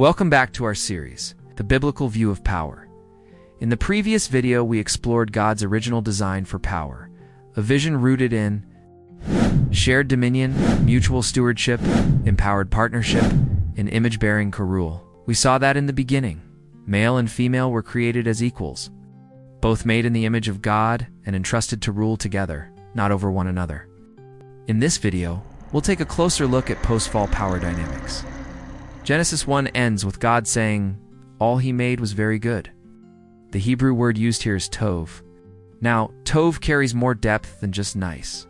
Welcome back to our series, The Biblical View of Power. In the previous video, we explored God's original design for power, a vision rooted in shared dominion, mutual stewardship, empowered partnership, and image-bearing co-rule. We saw that in the beginning, male and female were created as equals, both made in the image of God and entrusted to rule together, not over one another. In this video, we'll take a closer look at post-fall power dynamics. Genesis 1 ends with God saying, "All he made was very good." The Hebrew word used here is tov. Now, tov carries more depth than just nice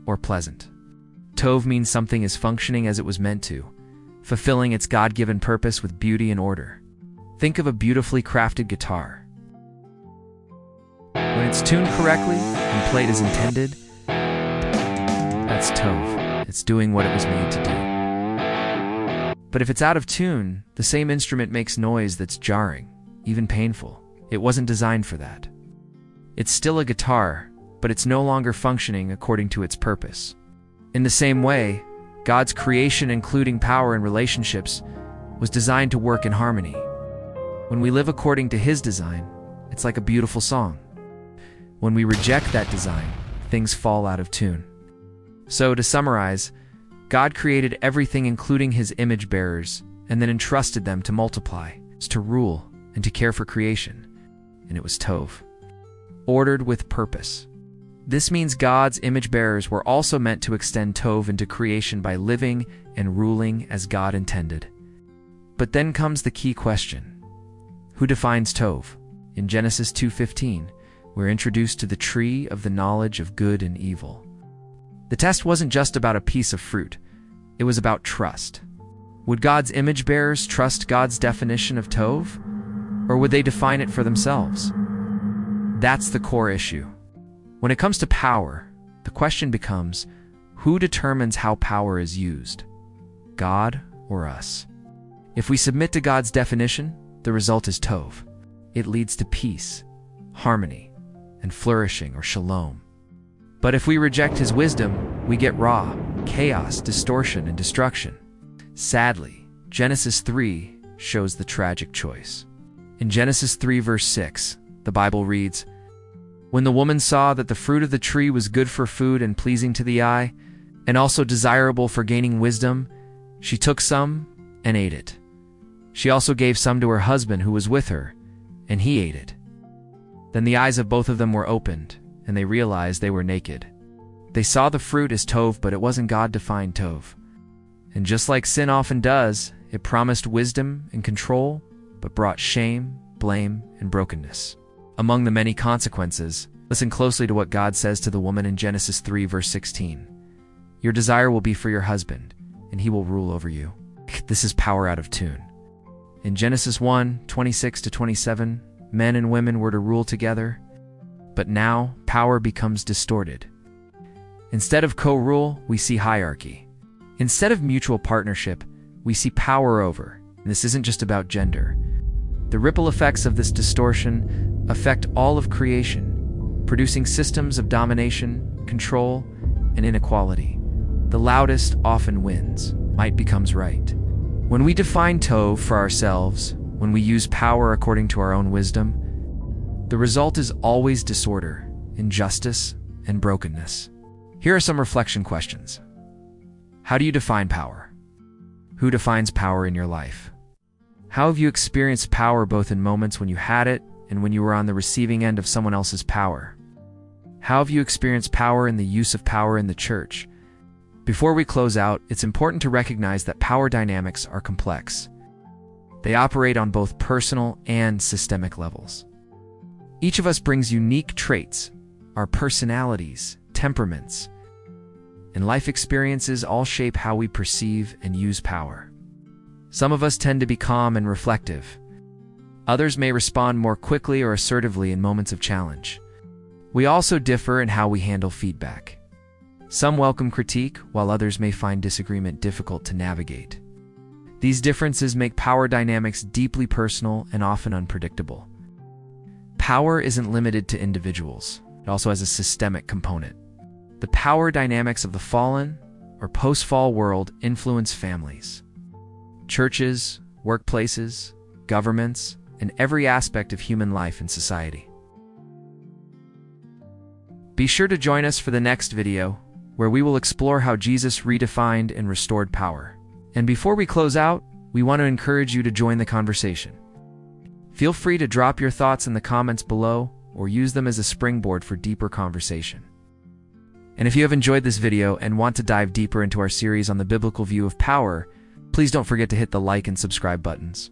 or pleasant. Tov means something is functioning as it was meant to, fulfilling its God-given purpose with beauty and order. Think of a beautifully crafted guitar. When it's tuned correctly and played as intended, that's tov. It's doing what it was made to do. But if it's out of tune, the same instrument makes noise that's jarring, even painful. It wasn't designed for that. It's still a guitar, but it's no longer functioning according to its purpose. In the same way, God's creation, including power and relationships, was designed to work in harmony. When we live according to His design, it's like a beautiful song. When we reject that design, things fall out of tune. So, to summarize, God created everything including His image bearers and then entrusted them to multiply, to rule, and to care for creation. And it was tov. Ordered with purpose. This means God's image bearers were also meant to extend tov into creation by living and ruling as God intended. But then comes the key question. Who defines tov? In Genesis 2:15, we're introduced to the tree of the knowledge of good and evil. The test wasn't just about a piece of fruit. It was about trust. Would God's image bearers trust God's definition of tov? Or would they define it for themselves? That's the core issue. When it comes to power, the question becomes, who determines how power is used? God or us? If we submit to God's definition, the result is tov. It leads to peace, harmony, and flourishing or shalom. But if we reject His wisdom, we get raw, chaos, distortion, and destruction. Sadly, Genesis 3 shows the tragic choice. In Genesis 3 verse 6, the Bible reads, "When the woman saw that the fruit of the tree was good for food and pleasing to the eye, and also desirable for gaining wisdom, she took some and ate it. She also gave some to her husband who was with her, and he ate it. Then the eyes of both of them were opened, and they realized they were naked." They saw the fruit as tov, but it wasn't God-defined tov. And just like sin often does, it promised wisdom and control, but brought shame, blame, and brokenness. Among the many consequences, listen closely to what God says to the woman in Genesis 3 verse 16. "Your desire will be for your husband, and he will rule over you." This is power out of tune. In Genesis 1:26-27, men and women were to rule together, but now power becomes distorted. Instead of co-rule, we see hierarchy. Instead of mutual partnership, we see power over. And this isn't just about gender. The ripple effects of this distortion affect all of creation, producing systems of domination, control, and inequality. The loudest often wins. Might becomes right. When we define tov for ourselves, when we use power according to our own wisdom, the result is always disorder, injustice, and brokenness. Here are some reflection questions. How do you define power? Who defines power in your life? How have you experienced power both in moments when you had it and when you were on the receiving end of someone else's power? How have you experienced power in the use of power in the church? Before we close out, it's important to recognize that power dynamics are complex. They operate on both personal and systemic levels. Each of us brings unique traits, our personalities, temperaments, and life experiences all shape how we perceive and use power. Some of us tend to be calm and reflective. Others may respond more quickly or assertively in moments of challenge. We also differ in how we handle feedback. Some welcome critique, while others may find disagreement difficult to navigate. These differences make power dynamics deeply personal and often unpredictable. Power isn't limited to individuals. It also has a systemic component. The power dynamics of the fallen or post-fall world influence families, churches, workplaces, governments, and every aspect of human life and society. Be sure to join us for the next video, where we will explore how Jesus redefined and restored power. And before we close out, we want to encourage you to join the conversation. Feel free to drop your thoughts in the comments below or use them as a springboard for deeper conversation. And if you have enjoyed this video and want to dive deeper into our series on the biblical view of power, please don't forget to hit the like and subscribe buttons.